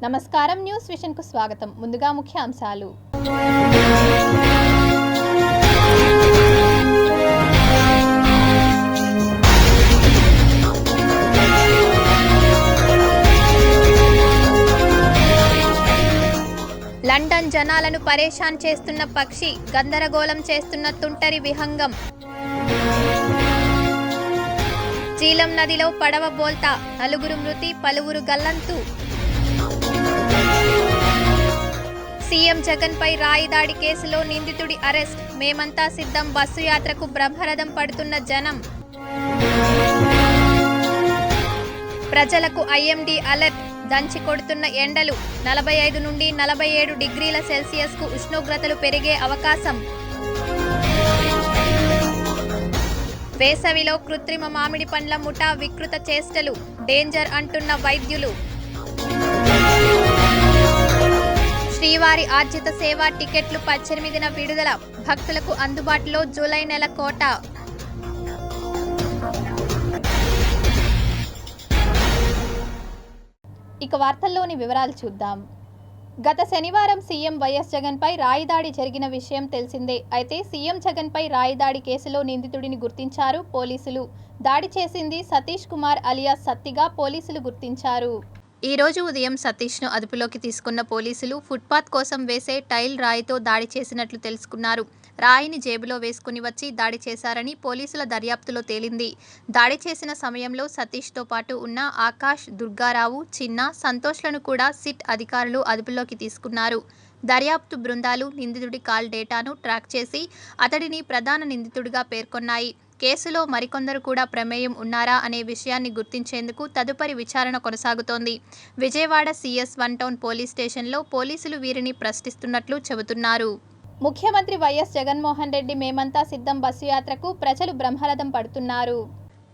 నమస్కారం, news vision కు స్వాగతం. ముందుగా ముఖ్య అంశాలు. లండన్ జనాలను పరేషాన్ చేస్తున్న పక్షి, గందరగోళం చేస్తున్న తుంటరి విహంగం. జీలం నదిలో పడవ బోల్తా, నలుగురు మృతి, పలువురు గల్లంతు. సీఎం జగన్ పై రాయి దాడి కేసులో నిందితుడి అరెస్ట్, మేమంతా సిద్ధం బస్సు యాత్రకు బ్రహ్మరథం పడుతున్న జనం. ప్రజలకు ఐఎండీ అలర్ట్, దంచి కొడుతున్న ఎండలు, 45 నుండి 47 డిగ్రీల సెల్సియస్కు ఉష్ణోగ్రతలు పెరిగే అవకాశం. వేసవిలో కృత్రిమ మామిడి పండ్ల ముఠా వికృత చేష్టలు, డేంజర్ అంటున్న వైద్యులు. శ్రీవారి ఆర్జిత సేవ టికెట్లు 18న విడుదల, భక్తులకు అందుబాటులో జూలై నెల కోటా. ఇక వార్తల్లోని వివరాలు చూద్దాం. గత శనివారం సీఎం వైఎస్ జగన్ పై రాయి దాడి జరిగిన విషయం తెలిసిందే. అయితే సీఎం జగన్ పై రాయి దాడి కేసులో నిందితుడిని గుర్తించారు పోలీసులు. దాడి చేసింది సతీష్ కుమార్ అలియాస్ సత్తిగా పోలీసులు గుర్తించారు. ఈ రోజు ఉదయం సతీష్ను అదుపులోకి తీసుకున్న పోలీసులు ఫుట్పాత్ కోసం వేసే టైల్ రాయితో దాడి చేసినట్లు తెలుసుకున్నారు. రాయిని జేబులో వేసుకుని వచ్చి దాడి చేశారని పోలీసుల దర్యాప్తులో తేలింది. దాడి చేసిన సమయంలో సతీష్తో పాటు ఉన్న ఆకాష్, దుర్గారావు, చిన్న, సంతోష్లను కూడా సిట్ అధికారులు అదుపులోకి తీసుకున్నారు. దర్యాప్తు బృందాలు నిందితుడి కాల్ డేటాను ట్రాక్ చేసి అతడిని ప్రధాన నిందితుడిగా పేర్కొన్నాయి. కేసులో మరికొందరు కూడా ప్రమేయం ఉన్నారా అనే విషయాన్ని గుర్తించేందుకు తదుపరి విచారణ కొనసాగుతోంది. విజయవాడ CS 1 టౌన్ పోలీస్ స్టేషన్లో పోలీసులు వీరిని ప్రశ్నిస్తున్నట్లు చెబుతున్నారు. ముఖ్యమంత్రి వైఎస్ జగన్మోహన్ రెడ్డి మేమంతా సిద్ధం బస్సు యాత్రకు ప్రజలు బ్రహ్మరథం పడుతున్నారు.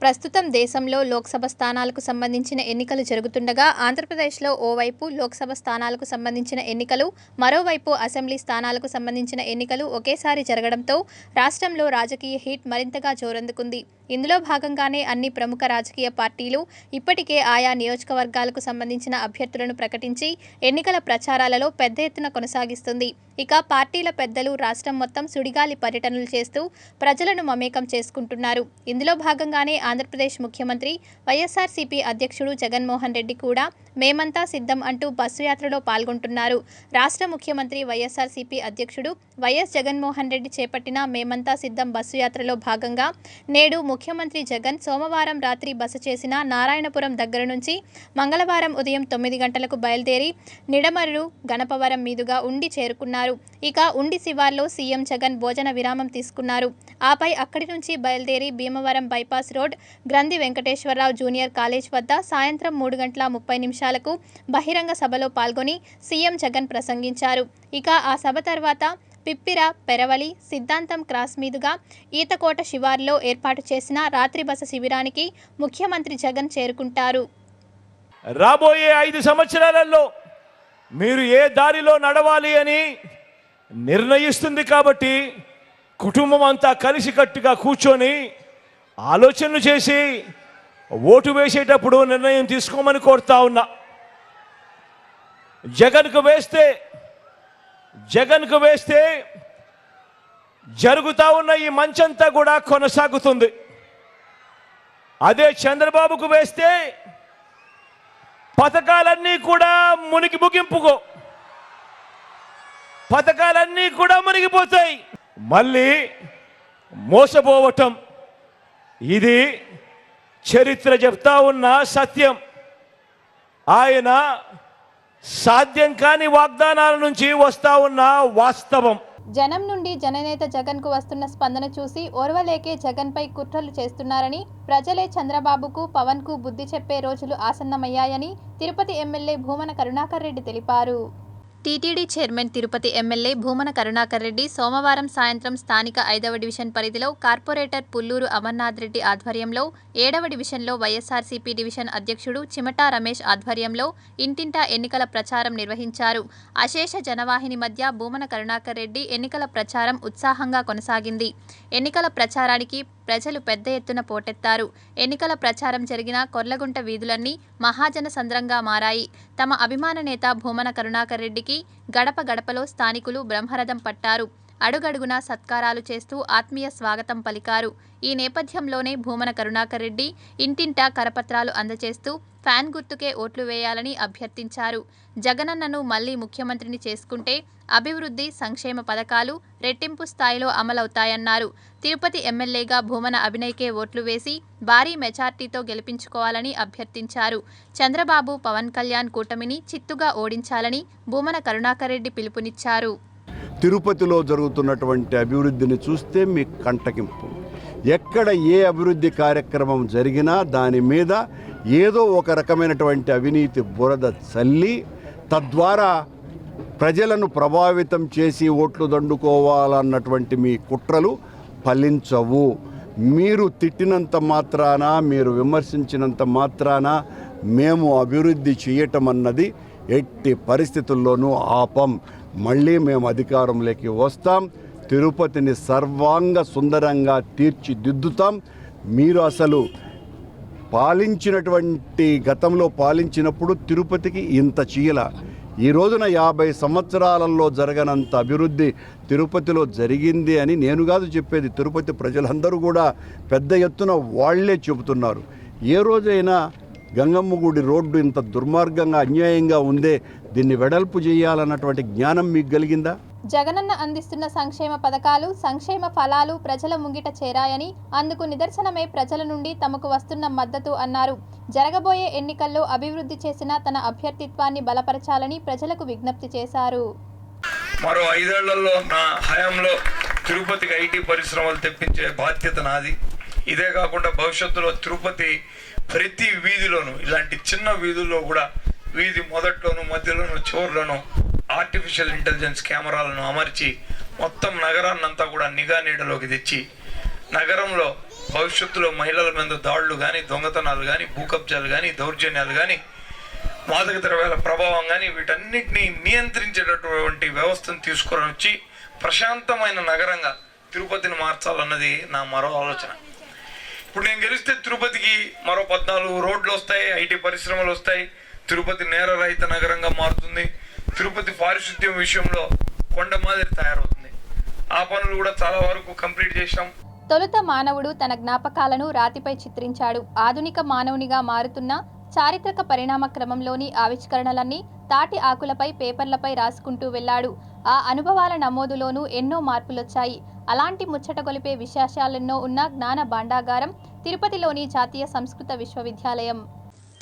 ప్రస్తుతం దేశంలో లోక్సభ స్థానాలకు సంబంధించిన ఎన్నికలు జరుగుతుండగా ఆంధ్రప్రదేశ్లో ఓవైపు లోక్సభ స్థానాలకు సంబంధించిన ఎన్నికలు, మరోవైపు అసెంబ్లీ స్థానాలకు సంబంధించిన ఎన్నికలు ఒకేసారి జరగడంతో రాష్ట్రంలో రాజకీయ హీట్ మరింతగా జోరందుకుంది. ఇందులో భాగంగానే అన్ని ప్రముఖ రాజకీయ పార్టీలు ఇప్పటికే ఆయా నియోజకవర్గాలకు సంబంధించిన అభ్యర్థులను ప్రకటించి ఎన్నికల ప్రచారాలలో పెద్ద ఎత్తున కొనసాగిస్తుంది. ఇక పార్టీల పెద్దలు రాష్ట్రం మొత్తం సుడిగాలి పర్యటనలు చేస్తూ ప్రజలను మమేకం చేసుకుంటున్నారు. ఇందులో భాగంగానే ఆంధ్రప్రదేశ్ ముఖ్యమంత్రి వైఎస్ఆర్సీపీ అధ్యక్షుడు జగన్మోహన్ రెడ్డి కూడా మేమంతా సిద్ధం అంటూ బస్సు యాత్రలో పాల్గొంటున్నారు. రాష్ట్ర ముఖ్యమంత్రి వైఎస్ఆర్సీపీ అధ్యక్షుడు వైఎస్ జగన్మోహన్ రెడ్డి చేపట్టిన మేమంతా సిద్ధం బస్సు యాత్రలో భాగంగా నేడు ముఖ్యమంత్రి జగన్ సోమవారం రాత్రి బస చేసిన నారాయణపురం దగ్గర నుంచి మంగళవారం ఉదయం 9 గంటలకు బయలుదేరి నిడమర్రు, గణపవరం మీదుగా ఉండి చేరుకున్నారు. ఇక ఉండి శివార్లో సీఎం జగన్ భోజన విరామం తీసుకున్నారు. ఆపై అక్కడి నుంచి బయలుదేరి భీమవరం బైపాస్ రోడ్ గ్రంథి వెంకటేశ్వరరావు జూనియర్ కాలేజ్ వద్ద సాయంత్రం 3:30 బహిరంగ సభలో పాల్గొని సీఎం జగన్ ప్రసంగించారు. ఇక ఆ సభ తర్వాత పిప్పిర, పెరవలి, సిద్ధాంతం క్రాస్ మీదుగా ఈతకోట శివార్లో ఏర్పాటు చేసిన రాత్రి బస శిబిరానికి ముఖ్యమంత్రి జగన్ చేరుకుంటారు. రాబోయే 5 సంవత్సరాలలో మీరు ఏ దారిలో నడవాలి అని నిర్ణయిస్తుంది కాబట్టి కుటుంబం అంతా కలిసికట్టుగా కూర్చొని ఆలోచనలు చేసి ఓటు వేసేటప్పుడు నిర్ణయం తీసుకోమని కోరుతా ఉన్నా. జగన్కు వేస్తే జరుగుతా ఉన్న ఈ మంచంతా కూడా కొనసాగుతుంది. అదే చంద్రబాబుకు వేస్తే పథకాలన్నీ కూడా మునిగిపోతాయి. మళ్ళీ మోసపోవటం ఇది చరిత్ర చెప్తా ఉన్న సత్యం. ఆయన సాధ్యం కాని వాగ్దానాల నుంచి వస్తా ఉన్న వాస్తవం. జనం నుండి జననేత జగన్ కు వస్తున్న స్పందన చూసి ఓర్వలేకే జగన్ పై కుట్రలు చేస్తున్నారని, ప్రజలే చంద్రబాబుకు, పవన్ కు బుద్ధి చెప్పే రోజులు ఆసన్నమయ్యాయని తిరుపతి ఎమ్మెల్యే భూమన కరుణాకర్ రెడ్డి తెలిపారు. TTD chairman Tirupati MLA Bhumana Karunakar Reddy సోమవారం సాయంత్రం స్థానిక 5వ డివిజన్ పరిధిలో కార్పొరేటర్ పుల్లూరు అమర్నాథ్ రెడ్డి ఆధ్వర్యంలో 7వ డివిజన్లో వైఎస్ఆర్సీపీ డివిజన్ అధ్యక్షుడు చిమటా రమేష్ ఆధ్వర్యంలో ఇంటింటా ఎన్నికల ప్రచారం నిర్వహించారు. అశేష జనవాహిని మధ్య భూమన కరుణాకర్ రెడ్డి ఎన్నికల ప్రచారం ఉత్సాహంగా కొనసాగింది. ఎన్నికల ప్రచారానికి ప్రజలు పెద్ద ఎత్తున పోటెత్తారు. ఎన్నికల ప్రచారం జరిగిన కొర్లగుంట వీధులన్నీ మహాజన సంద్రంగా మారాయి. తమ అభిమాన నేత భూమన కరుణాకర్ రెడ్డికి గడప గడపలో స్థానికులు బ్రహ్మరథం పట్టారు. అడుగడుగునా సత్కారాలు చేస్తూ ఆత్మీయ స్వాగతం పలికారు. ఈ నేపథ్యంలోనే భూమన కరుణాకర్ రెడ్డి ఇంటింటా కరపత్రాలు అందజేస్తూ ఫ్యాన్ గుర్తుకే ఓట్లు వేయాలని అభ్యర్థించారు. జగనన్నను మళ్లీ ముఖ్యమంత్రిని చేసుకుంటే అభివృద్ధి, సంక్షేమ పథకాలు రెట్టింపు స్థాయిలో అమలవుతాయన్నారు. తిరుపతి ఎమ్మెల్యేగా భూమన అభినయ్కే ఓట్లు వేసి భారీ మెజార్టీతో గెలిపించుకోవాలని అభ్యర్థించారు. చంద్రబాబు, పవన్ కళ్యాణ్ కూటమిని చిత్తుగా ఓడించాలని భూమన కరుణాకర్ రెడ్డి పిలుపునిచ్చారు. తిరుపతిలో జరుగుతున్నటువంటి అభివృద్ధిని చూస్తే మీకు కంటకింపు. ఎక్కడ ఏ అభివృద్ధి కార్యక్రమం జరిగినా దాని మీద ఏదో ఒక రకమైనటువంటి అవినీతి బురద చల్లి తద్వారా ప్రజలను ప్రభావితం చేసి ఓట్లు దండుకోవాలన్నటువంటి మీ కుట్రలు ఫలించవు. మీరు తిట్టినంత మాత్రాన, మీరు విమర్శించినంత మాత్రాన మేము అభివృద్ధి చేయటం అన్నది ఎట్టి పరిస్థితుల్లోనూ ఆపం. మళ్ళీ మేము అధికారంలోకి వస్తాం. తిరుపతిని సర్వాంగ సుందరంగా తీర్చిదిద్దుతాం. మీరు అసలు పాలించినటువంటి గతంలో పాలించినప్పుడు తిరుపతికి ఇంత చీల. ఈ రోజున 50 సంవత్సరాలలో జరగనంత అభివృద్ధి తిరుపతిలో జరిగింది అని నేను కాదు చెప్పేది, తిరుపతి ప్రజలందరూ కూడా పెద్ద ఎత్తున వాళ్లే చెబుతున్నారు. ఏ రోజైనా గంగమ్మ గుడి రోడ్డు ఇంత దుర్మార్గంగా అన్యాయంగా ఉందే, దీన్ని వెడల్పు చేయాలన్నటువంటి జ్ఞానం మీకు కలిగిందా? జగనన్న అందిస్తున్న సంక్షేమ పథకాలు, సంక్షేమ ఫలాలు ప్రజల ముంగిట చేరాయని, అందుకు నిదర్శనమే ప్రజల నుండి తమకు వస్తున్న మద్దతు అన్నారు. జరగబోయే ఎన్నికల్లో అభివృద్ధి చేసిన తన అభ్యర్థిత్వాన్ని బలపరచాలని ప్రజలకు విజ్ఞప్తి చేశారు. మరో 5 ఏళ్లలో నా హయాంలో తిరుపతికి ఐటీ పరిశ్రమలు తెప్పించే బాధ్యత నాది. ఇదే కాకుండా భవిష్యత్తులో తిరుపతి ప్రతి వీధిలోనూ, ఇలాంటి చిన్న వీధుల్లో కూడా వీధి మొదట్లోనూ, మధ్యలోనూ, చివరిలోనూ ఆర్టిఫిషియల్ ఇంటెలిజెన్స్ కెమెరాలను అమర్చి మొత్తం నగరాన్నంతా కూడా నిఘా నీడలోకి తెచ్చి నగరంలో భవిష్యత్తులో మహిళల మీద దాడులు కానీ, దొంగతనాలు కానీ, భూకబ్జాలు కానీ, దౌర్జన్యాలు కానీ, మాదక ద్రవ్యాల ప్రభావం కానీ వీటన్నిటినీ నియంత్రించేటటువంటి వ్యవస్థను తీసుకొని వచ్చి ప్రశాంతమైన నగరంగా తిరుపతిని మార్చాలన్నది నా మరో ఆలోచన. ఇప్పుడు నేను గెలిస్తే తిరుపతికి మరో 14 రోడ్లు వస్తాయి, ఐటీ పరిశ్రమలు వస్తాయి, తిరుపతి నేరరహిత నగరంగా మారుతుంది, తిరుపతి పారిశుద్ధ్యం విషయంలో కొండ మాదిరి తయారవుతుంది. ఆ పనులు కూడా చాలా వరకు కంప్లీట్ చేశాం. తొలుత మానవుడు తన జ్ఞాపకాలను రాతిపై చిత్రించాడు. ఆధునిక మానవునిగా మారుతున్న చారిత్రక పరిణామ క్రమంలోని ఆవిష్కరణలన్నీ తాటి ఆకులపై, పేపర్లపై రాసుకుంటూ వెళ్లాడు. ఆ అనుభవాల నమోదులోనూ ఎన్నో మార్పులొచ్చాయి. అలాంటి ముచ్చటగొలిపే విశేషాలెన్నో ఉన్న జ్ఞాన భాండాగారం తిరుపతిలోని జాతీయ సంస్కృత విశ్వవిద్యాలయం.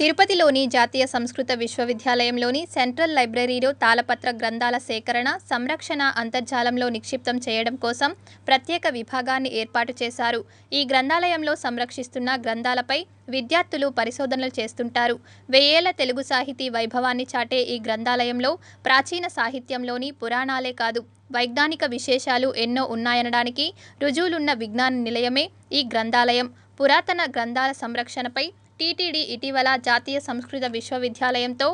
తిరుపతిలోని జాతీయ సంస్కృత విశ్వవిద్యాలయంలోని సెంట్రల్ లైబ్రరీలో తాళపత్ర గ్రంథాల సేకరణ, సంరక్షణ అంతర్జాలంలో నిక్షిప్తం చేయడం కోసం ప్రత్యేక విభాగాన్ని ఏర్పాటు చేశారు. ఈ గ్రంథాలయంలో సంరక్షిస్తున్న గ్రంథాలపై విద్యార్థులు పరిశోధనలు చేస్తుంటారు. 1000 ఏళ్ల తెలుగు సాహితీ వైభవాన్ని చాటే ఈ గ్రంథాలయంలో ప్రాచీన సాహిత్యంలోని పురాణాలే కాదు, వైజ్ఞానిక విశేషాలు ఎన్నో ఉన్నాయనడానికి రుజువులున్న విజ్ఞాన నిలయమే ఈ గ్రంథాలయం. పురాతన గ్రంథాల సంరక్షణపై టీటీడీ ఇటీవల జాతీయ సంస్కృత విశ్వవిద్యాలయంతో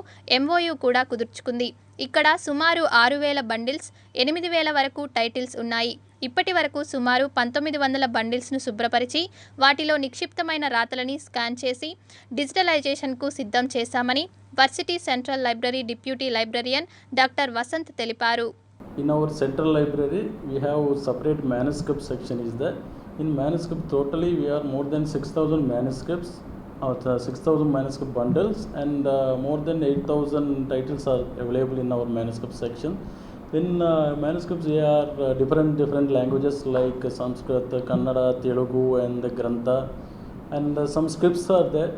MOU కూడా కుదుర్చుకుంది. ఇక్కడ సుమారు 6000 బండిల్స్, 8000 వరకు టైటిల్స్ ఉన్నాయి. ఇప్పటి వరకు సుమారు 1900 బండిల్స్ను శుభ్రపరిచి వాటిలో నిక్షిప్తమైన రాతలని స్కాన్ చేసి డిజిటలైజేషన్కు సిద్ధం చేశామని varsity central library deputy librarian doctor Vasant తెలిపారు. In our central library, we have separate manuscript section is there. In manuscript totally we are more than 6,000 manuscripts, 6,000 manuscript bundles, and more than 8,000 titles are available in our manuscript section. In manuscripts they are different languages like Sanskrit, Kannada, Telugu and Grantha, and some scripts are there.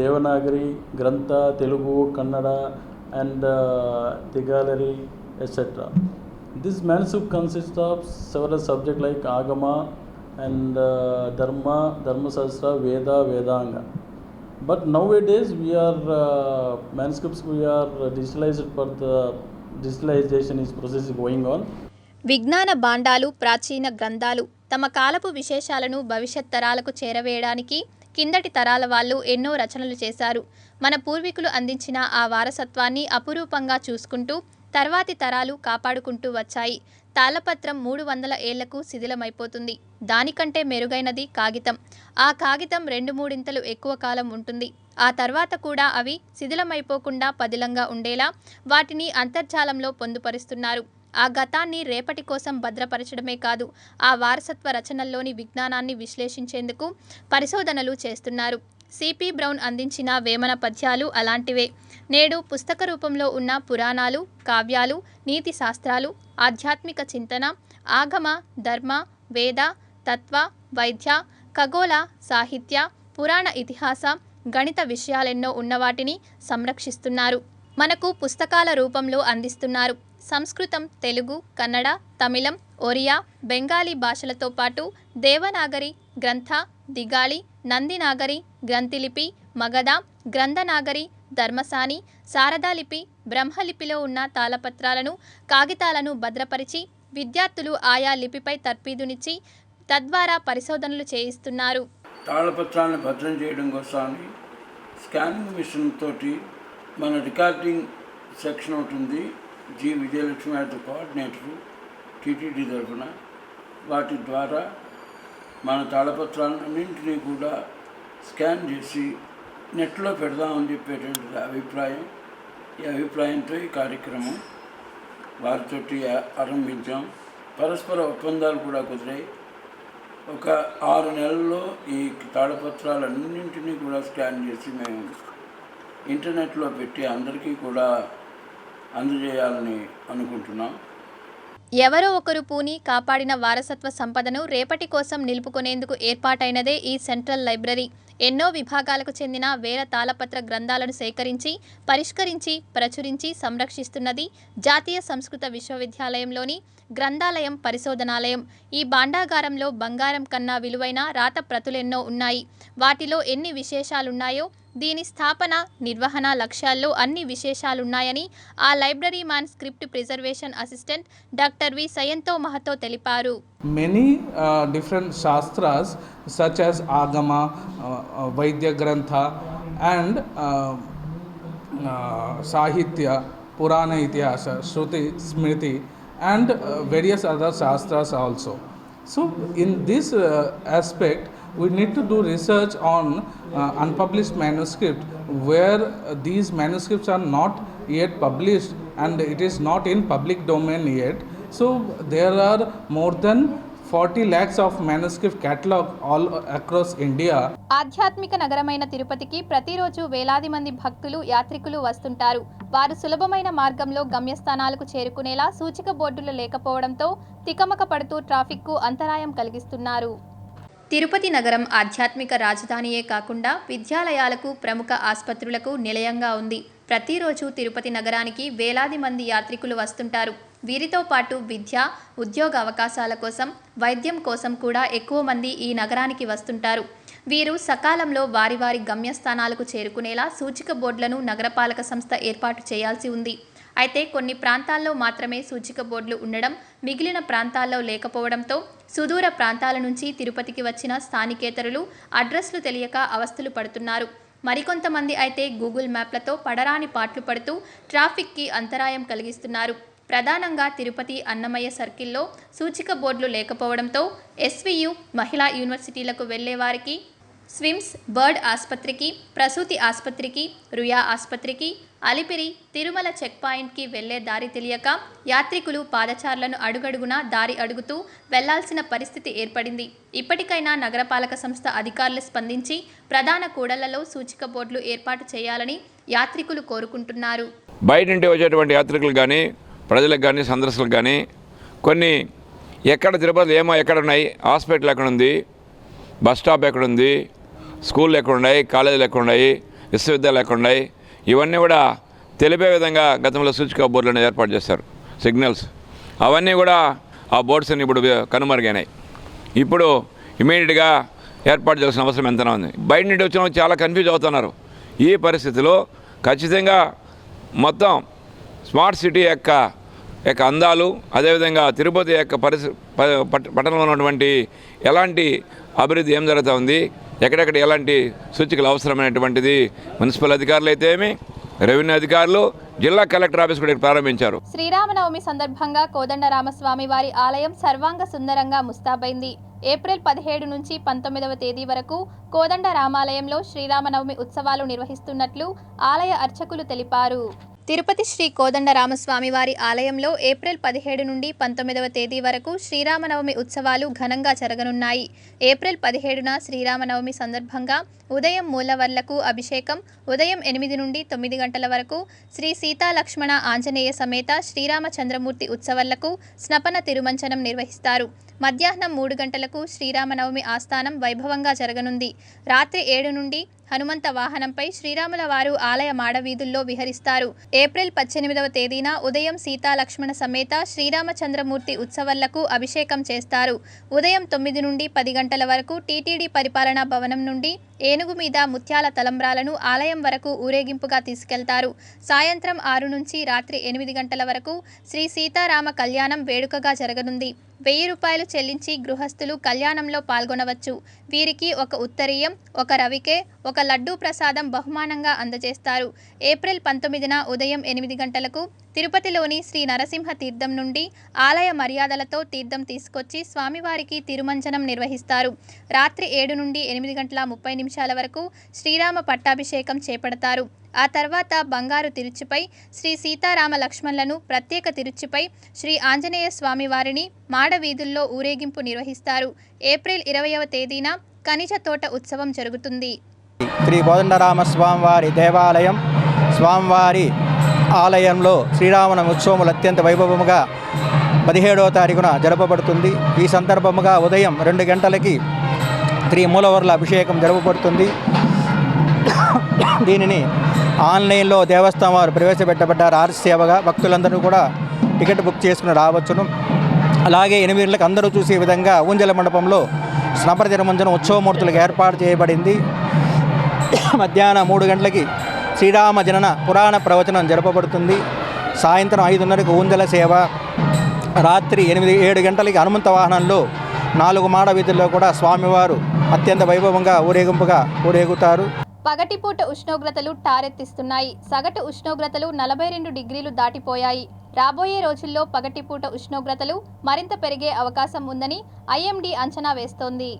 Devanagari, Grantha, Telugu, Kannada and Tigalari, etc. This manuscript consists of several subjects like Agama and Dharma, Dharma Sastra, Veda, Vedanga. But nowadays we are manuscripts we are digitalized, but the digitalization is process is going on. విజ్ఞాన భాండాలు, ప్రాచీన గ్రంథాలు తమ కాలపు విశేషాలను భవిష్యత్ తరాలకు చేరవేయడానికి కిందటి తరాల వాళ్ళు ఎన్నో రచనలు చేశారు. మన పూర్వీకులు అందించిన ఆ వారసత్వాన్ని అపురూపంగా చూసుకుంటూ తర్వాతి తరాలు కాపాడుకుంటూ వచ్చాయి. తాళపత్రం 300 ఏళ్లకు శిథిలమైపోతుంది. దానికంటే మెరుగైనది కాగితం. ఆ కాగితం 2-3 ఎక్కువ కాలం ఉంటుంది. ఆ తర్వాత కూడా అవి శిథిలమైపోకుండా పదిలంగా ఉండేలా వాటిని అంతర్జాలంలో పొందుపరుస్తున్నారు. ఆ గతాన్ని రేపటి కోసం భద్రపరచడమే కాదు, ఆ వారసత్వ రచనల్లోని విజ్ఞానాన్ని విశ్లేషించేందుకు పరిశోధనలు చేస్తున్నారు. సిపి బ్రౌన్ అందించిన వేమన పద్యాలు అలాంటివే. నేడు పుస్తక రూపంలో ఉన్న పురాణాలు, కావ్యాలు, నీతి శాస్త్రాలు, ఆధ్యాత్మిక చింతన, ఆగమ, ధర్మ, వేద, తత్వ, వైద్య, ఖగోళ, సాహిత్య, పురాణ ఇతిహాస, గణిత విషయాలెన్నో ఉన్నవాటిని సంరక్షిస్తున్నారు. మనకు పుస్తకాల రూపంలో అందిస్తున్నారు. సంస్కృతం, తెలుగు, కన్నడ, తమిళం, ఒరియా, బెంగాలీ భాషలతో పాటు దేవనాగరి, గ్రంథ, దిగాళి, నందినాగరి, గ్రంథిలిపి, మగధ, గ్రంథనాగరి, ధర్మసాని, శారదాలిపి, బ్రహ్మలిపిలో ఉన్న తాళపత్రాలను, కాగితాలను భద్రపరిచి విద్యార్థులు ఆయా లిపిపై తర్పీదునిచ్చి తద్వారా పరిశోధనలు చేయిస్తున్నారు. తాళపత్రాలను భద్రం చేయడం కోసాన్ని స్కానింగ్ మిషన్ తోటి మన రికార్డింగ్ సెక్షన్ ఉంటుంది. జి విజయలక్ష్మి గారి కోఆర్డినేటరు టీటీడీ తరఫున వాటి ద్వారా మన తాళపత్రాలన్నింటినీ కూడా స్కాన్ చేసి నెట్లో పెడదామని చెప్పేటువంటి అభిప్రాయం. ఈ అభిప్రాయంతో ఈ కార్యక్రమం వారితోటి ఆరంభించాం. పరస్పర ఒప్పందాలు కూడా కుదిరాయి. ఒక 6 నెలల్లో ఈ తాళపత్రాలన్నింటినీ కూడా స్కాన్ చేసి మేము ఇంటర్నెట్లో పెట్టి అందరికీ కూడా అందజేయాలని అనుకుంటున్నాం. ఎవరో ఒకరు పూని కాపాడిన వారసత్వ సంపదను రేపటి కోసం నిలుపుకునేందుకు ఏర్పాటైనదే ఈ సెంట్రల్ లైబ్రరీ. ఎన్నో విభాగాలకు చెందిన వేల తాళపత్ర గ్రంథాలను సేకరించి, పరిష్కరించి, ప్రచురించి సంరక్షిస్తున్నది జాతీయ సంస్కృత విశ్వవిద్యాలయంలోని గ్రంథాలయం పరిశోధనాలయం. ఈ భాండాగారంలో బంగారం కన్నా విలువైన రాత ప్రతులెన్నో ఉన్నాయి. వాటిలో ఎన్ని విశేషాలున్నాయో, దీని స్థాపన, నిర్వహణ లక్ష్యాల్లో అన్ని విశేషాలున్నాయని ఆ library manuscript preservation assistant doctor V Sayanto Mahato తెలిపారు. Many different shastras such as Agama, Vaidya Grantha and Sahitya, Purana Itihasa, Shruti, Smriti and various other shastras also. So in this aspect we need to do research on unpublished manuscript where these manuscripts are not yet published and it is not in public domain yet. So there are more than 40 lakhs of manuscript catalog all across India. ఆధ్యాత్మిక నగరమైన తిరుపతికి ప్రతిరోజు వేలాది మంది భక్తులు, యాత్రికులు వస్తుంటారు. వారు సులభమైన మార్గంలో గమ్యస్థానాలకు చేరుకునేలా సూచిక బోర్డులు లేకపోవడంతో తికమక పడుతూ ట్రాఫిక్కు అంతరాయం కలిగిస్తున్నారు. తిరుపతి నగరం ఆధ్యాత్మిక రాజధానియే కాకుండా విద్యాలయాలకు, ప్రముఖ ఆసుపత్రులకు నిలయంగా ఉంది. ప్రతిరోజు తిరుపతి నగరానికి వేలాది మంది యాత్రికులు వస్తుంటారు. వీరితో పాటు విద్య, ఉద్యోగ అవకాశాల కోసం, వైద్యం కోసం కూడా ఎక్కువ మంది ఈ నగరానికి వస్తుంటారు. వీరు సకాలంలో వారి వారి గమ్యస్థానాలకు చేరుకునేలా సూచిక బోర్డులను నగరపాలక సంస్థ ఏర్పాటు చేయాల్సి ఉంది. అయితే కొన్ని ప్రాంతాల్లో మాత్రమే సూచిక బోర్డులు ఉండడం, మిగిలిన ప్రాంతాల్లో లేకపోవడంతో సుదూర ప్రాంతాల నుంచి తిరుపతికి వచ్చిన స్థానికేతరులు అడ్రస్లు తెలియక అవస్థలు పడుతున్నారు. మరికొంతమంది అయితే గూగుల్ మ్యాప్లతో పడరాని పాట్లు పడుతూ ట్రాఫిక్కి అంతరాయం కలిగిస్తున్నారు. ప్రధానంగా తిరుపతి అన్నమయ్య సర్కిల్లో సూచిక బోర్డులు లేకపోవడంతో ఎస్వియు, మహిళా యూనివర్సిటీలకు వెళ్లే వారికి స్విమ్స్, బర్డ్ ఆసుపత్రికి, ప్రసూతి ఆసుపత్రికి, రుయా ఆసుపత్రికి, అలిపిరి, తిరుమల చెక్ పాయింట్కి వెళ్లే దారి తెలియక యాత్రికులు, పాదచారులను అడుగడుగునా దారి అడుగుతూ వెళ్లాల్సిన పరిస్థితి ఏర్పడింది. ఇప్పటికైనా నగరపాలక సంస్థ అధికారులు స్పందించి ప్రధాన కూడళ్లలో సూచిక బోర్డులు ఏర్పాటు చేయాలని యాత్రికులు కోరుకుంటున్నారు. బయట నుండి వచ్చేటువంటి యాత్రికులు కానీ, ప్రజలకు కానీ, సందర్శకులకు కానీ కొన్ని ఎక్కడ తిరుపతిలో ఏమో ఎక్కడ ఉన్నాయి, హాస్పిటల్ ఎక్కడ ఉంది, బస్ స్టాప్ ఎక్కడుంది, స్కూళ్ళు ఎక్కడున్నాయి, కాలేజీలు ఎక్కడున్నాయి, విశ్వవిద్యాలయాలు ఎక్కడున్నాయి, ఇవన్నీ కూడా తెలిపే విధంగా గతంలో సూచిక బోర్డులను ఏర్పాటు చేశారు, సిగ్నల్స్. అవన్నీ కూడా ఆ బోర్డ్స్ అన్ని ఇప్పుడు కనుమరుగైనాయి. ఇప్పుడు ఇమీడియట్గా ఏర్పాటు చేయాల్సిన అవసరం ఎంతైనా ఉంది. బయట నుండి వచ్చిన వాళ్ళు చాలా కన్ఫ్యూజ్ అవుతున్నారు. ఈ పరిస్థితిలో ఖచ్చితంగా మొత్తం స్మార్ట్ సిటీ యొక్క అందాలు, అదేవిధంగా తిరుపతి యొక్క పట్టణంలో ఉన్నటువంటి ఎలాంటి అభివృద్ధి ఏం జరుగుతూ ఉంది, ఎక్కడెక్కడ ఎలాంటి సూచికలు అవసరమైనటువంటిది మున్సిపల్ అధికారులు అయితే ఏమి, రెవెన్యూ అధికారులు, జిల్లా కలెక్టర్ ఆఫీస్ కూడా ప్రారంభించారు. శ్రీరామనవమి సందర్భంగా కోదండరామస్వామి వారి ఆలయం సర్వాంగ సుందరంగా ముస్తాబైంది. ఏప్రిల్ 17 నుంచి 19వ తేదీ వరకు కోదండ రామాలయంలో శ్రీరామనవమి ఉత్సవాలు నిర్వహిస్తున్నట్లు ఆలయ అర్చకులు తెలిపారు. తిరుపతి శ్రీ కోదండ రామస్వామి వారి ఆలయంలో ఏప్రిల్ 17 నుండి 19వ తేదీ వరకు శ్రీరామనవమి ఉత్సవాలు ఘనంగా జరగనున్నాయి. ఏప్రిల్ 17న శ్రీరామనవమి సందర్భంగా ఉదయం మూలవర్లకు అభిషేకం, ఉదయం 8 నుండి 9 గంటల వరకు శ్రీ సీతాలక్ష్మణ ఆంజనేయ సమేత శ్రీరామచంద్రమూర్తి ఉత్సవాలకు స్నపన తిరుమంచనం నిర్వహిస్తారు. మధ్యాహ్నం 3 గంటలకు శ్రీరామనవమి ఆస్థానం వైభవంగా జరగనుంది. రాత్రి 7 నుండి హనుమంత వాహనంపై శ్రీరాముల వారు ఆలయ మాడవీధుల్లో విహరిస్తారు. ఏప్రిల్ 18వ తేదీన ఉదయం సీతాలక్ష్మణ సమేత శ్రీరామచంద్రమూర్తి ఉత్సవాలకు అభిషేకం చేస్తారు. ఉదయం 9 నుండి 10 గంటల వరకు టీటీడీ పరిపాలనా భవనం నుండి ఏనుగు మీద ముత్యాల తలంబ్రాలను ఆలయం వరకు ఊరేగింపుగా తీసుకెళ్తారు. సాయంత్రం 6 నుంచి రాత్రి 8 గంటల వరకు శ్రీ సీతారామ కళ్యాణం వేడుకగా జరగనుంది. 1000 రూపాయలు చెల్లించి గృహస్థులు కళ్యాణంలో పాల్గొనవచ్చు. వీరికి ఒక ఉత్తరీయం, ఒక రవికే, ఒక లడ్డూ ప్రసాదం బహుమానంగా అందజేస్తారు. ఏప్రిల్ 19న ఉదయం 8 గంటలకు తిరుపతిలోని శ్రీ నరసింహ తీర్థం నుండి ఆలయ మర్యాదలతో తీర్థం తీసుకొచ్చి స్వామివారికి తిరుమంజనం నిర్వహిస్తారు. రాత్రి 7 నుండి 8 గంటల 30 నిమిషాల వరకు శ్రీరామ పట్టాభిషేకం చేపడతారు. ఆ తర్వాత బంగారు తిరుచిపై శ్రీ సీతారామ లక్ష్మణులను, ప్రత్యేక తిరుచిపై శ్రీ ఆంజనేయ స్వామి వారిని మాడవీధుల్లో ఊరేగింపు నిర్వహిస్తారు. ఏప్రిల్ 20వ తేదీన కనిజ తోట ఉత్సవం జరుగుతుంది. శ్రీ కోదండరామ స్వామివారి దేవాలయం స్వామివారి ఆలయంలో శ్రీరామనవమి ఉత్సవములు అత్యంత వైభవముగా 17వ తారీఖున జరపబడుతుంది. ఈ సందర్భముగా ఉదయం 2 గంటలకి శ్రీ మూలవర్ల అభిషేకం జరపబడుతుంది. దీనిని ఆన్లైన్లో దేవస్థానం వారు ప్రవేశపెట్టబడ్డారు. ఆర్ఎస్ సేవగా భక్తులందరూ కూడా టికెట్ బుక్ చేసుకుని రావచ్చును. అలాగే 8 గంటలకు అందరూ చూసే విధంగా ఊంజల మండపంలో స్నపన తిరుమంజనం ఉత్సవమూర్తులకు ఏర్పాటు చేయబడింది. మధ్యాహ్నం 3 గంటలకి శ్రీరామ జనన పురాణ ప్రవచనం జరపబడుతుంది. సాయంత్రం 5:30కు ఊంజల సేవ, రాత్రి 7 గంటలకి హనుమంత వాహనంలో 4 మాడ వీధుల్లో కూడా స్వామివారు అత్యంత వైభవంగా ఊరేగుతారు. పగటిపూట ఉష్ణోగ్రతలు టారెత్తిస్తున్నాయి. సగటు ఉష్ణోగ్రతలు 42 డిగ్రీలు దాటిపోయాయి. రాబోయే రోజుల్లో పగటిపూట ఉష్ణోగ్రతలు మరింత పెరిగే అవకాశం ఉందని ఐఎండీ అంచనా వేస్తోంది.